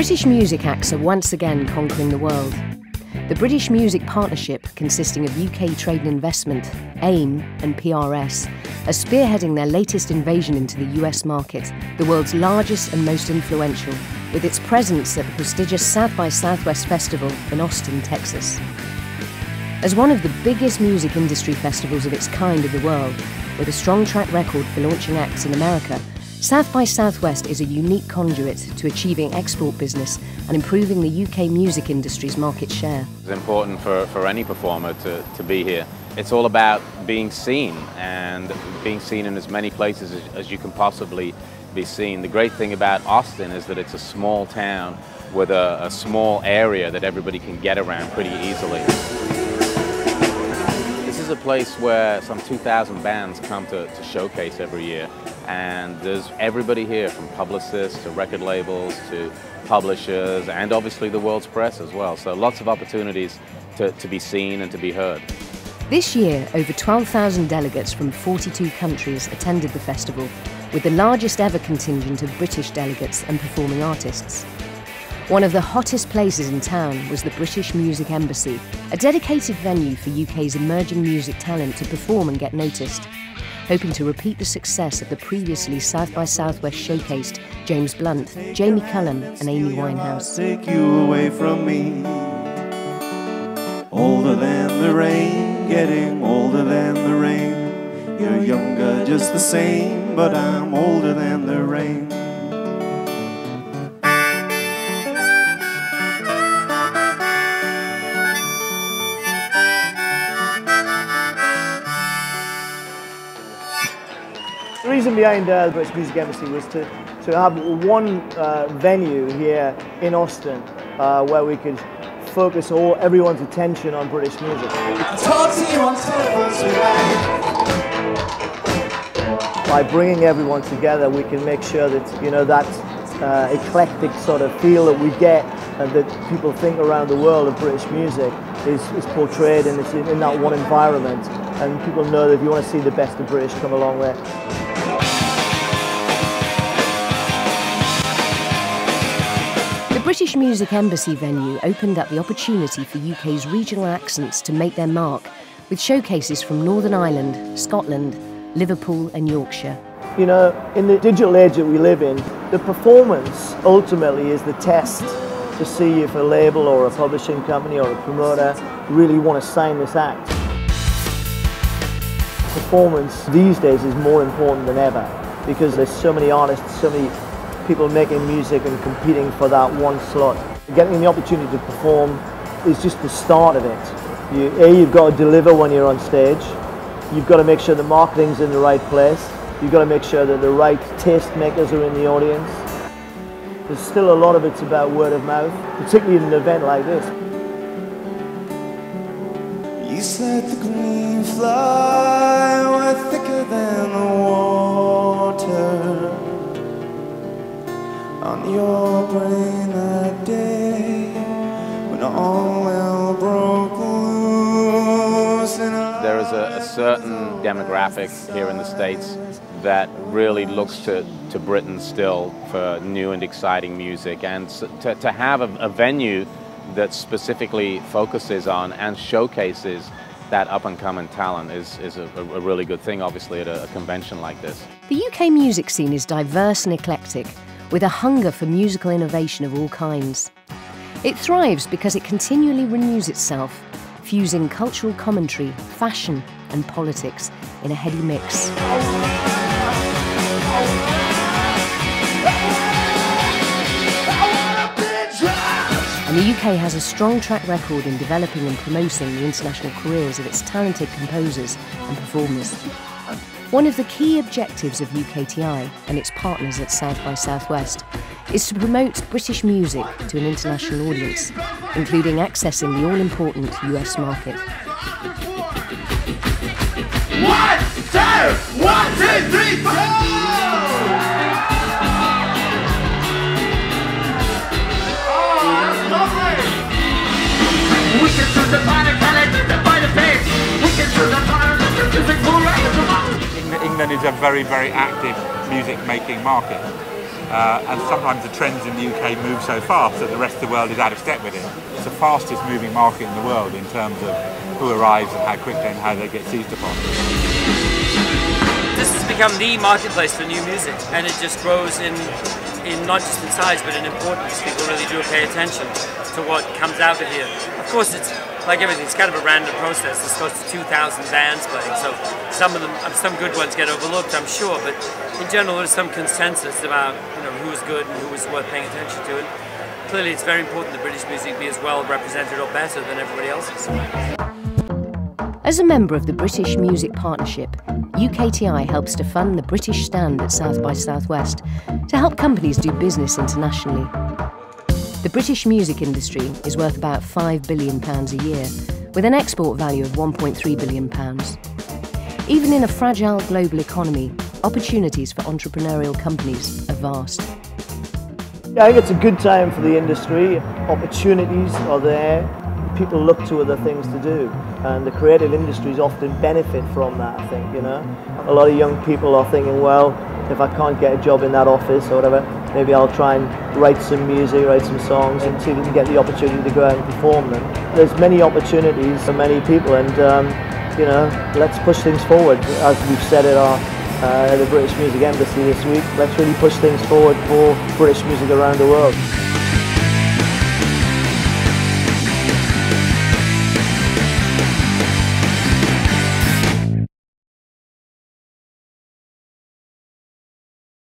British music acts are once again conquering the world. The British Music Partnership, consisting of UK Trade and Investment, AIM and PRS, are spearheading their latest invasion into the US market, the world's largest and most influential, with its presence at the prestigious South by Southwest Festival in Austin, Texas. As one of the biggest music industry festivals of its kind in the world, with a strong track record for launching acts in America, South by Southwest is a unique conduit to achieving export business and improving the UK music industry's market share. It's important for any performer to be here. It's all about being seen, and being seen in as many places as you can possibly be seen. The great thing about Austin is that it's a small town with a small area that everybody can get around pretty easily. This is a place where some 2,000 bands come to showcase every year, and there's everybody here, from publicists to record labels to publishers, and obviously the world's press as well. So lots of opportunities to be seen and to be heard. This year, over 12,000 delegates from 42 countries attended the festival, with the largest ever contingent of British delegates and performing artists. One of the hottest places in town was the British Music Embassy, a dedicated venue for UK's emerging music talent to perform and get noticed. Hoping to repeat the success of the previously South by Southwest showcased James Blunt, Jamie Cullum and Amy Winehouse. Take you away from me. Older than the rain, getting older than the rain. You're younger just the same, but I'm older than the rain. The reason behind the British Music Embassy was to have one venue here in Austin where we could focus everyone's attention on British music. By bringing everyone together, we can make sure that, you know, that eclectic sort of feel that we get and that people think around the world of British music is portrayed, and it's in that one environment, and people know that if you want to see the best of British, come along there. The British Music Embassy venue opened up the opportunity for UK's regional accents to make their mark, with showcases from Northern Ireland, Scotland, Liverpool and Yorkshire. You know, in the digital age that we live in, the performance ultimately is the test to see if a label or a publishing company or a promoter really want to sign this act. Performance these days is more important than ever, because there's so many artists, so many people making music and competing for that one slot. Getting the opportunity to perform is just the start of it. You've got to deliver when you're on stage. You've got to make sure the marketing's in the right place. You've got to make sure that the right taste makers are in the audience. There's still a lot of it's about word of mouth, particularly in an event like this. You said the green fly were thicker than the water on your brain that day when all hell broke loose. There is a certain demographic here in the States that really looks to Britain still for new and exciting music, and to have a venue that specifically focuses on and showcases that up-and-coming talent is a really good thing, obviously, at a convention like this. The UK music scene is diverse and eclectic, with a hunger for musical innovation of all kinds. It thrives because it continually renews itself, fusing cultural commentary, fashion and politics in a heady mix. And the UK has a strong track record in developing and promoting the international careers of its talented composers and performers. One of the key objectives of UKTI and its partners at South by Southwest is to promote British music to an international audience, including accessing the all-important US market. 1, 2, 1, 2, 3, 4! England is a very, very active music-making market. and sometimes the trends in the UK move so fast that the rest of the world is out of step with it. It's the fastest moving market in the world in terms of who arrives and how quickly and how they get seized upon. This has become the marketplace for new music, and it just grows in not just in size but in importance. People really do pay attention to what comes out of here. Of course, it's like everything, it's kind of a random process. There's close to 2,000 bands playing, so some good ones get overlooked, I'm sure, but in general there's some consensus about who's good and who is worth paying attention to. And clearly it's very important that British music be as well represented or better than everybody else's. As a member of the British Music Partnership, UKTI helps to fund the British stand at South by Southwest to help companies do business internationally. The British music industry is worth about £5 billion a year, with an export value of £1.3 billion. Even in a fragile global economy, opportunities for entrepreneurial companies are vast. I think it's a good time for the industry. Opportunities are there. People look to other things to do, and the creative industries often benefit from that, I think, A lot of young people are thinking, well, if I can't get a job in that office or whatever, maybe I'll try and write some music, write some songs, and see if we can get the opportunity to go out and perform them. There's many opportunities for many people, and let's push things forward. As we've said at the British Music Embassy this week, let's really push things forward for British music around the world.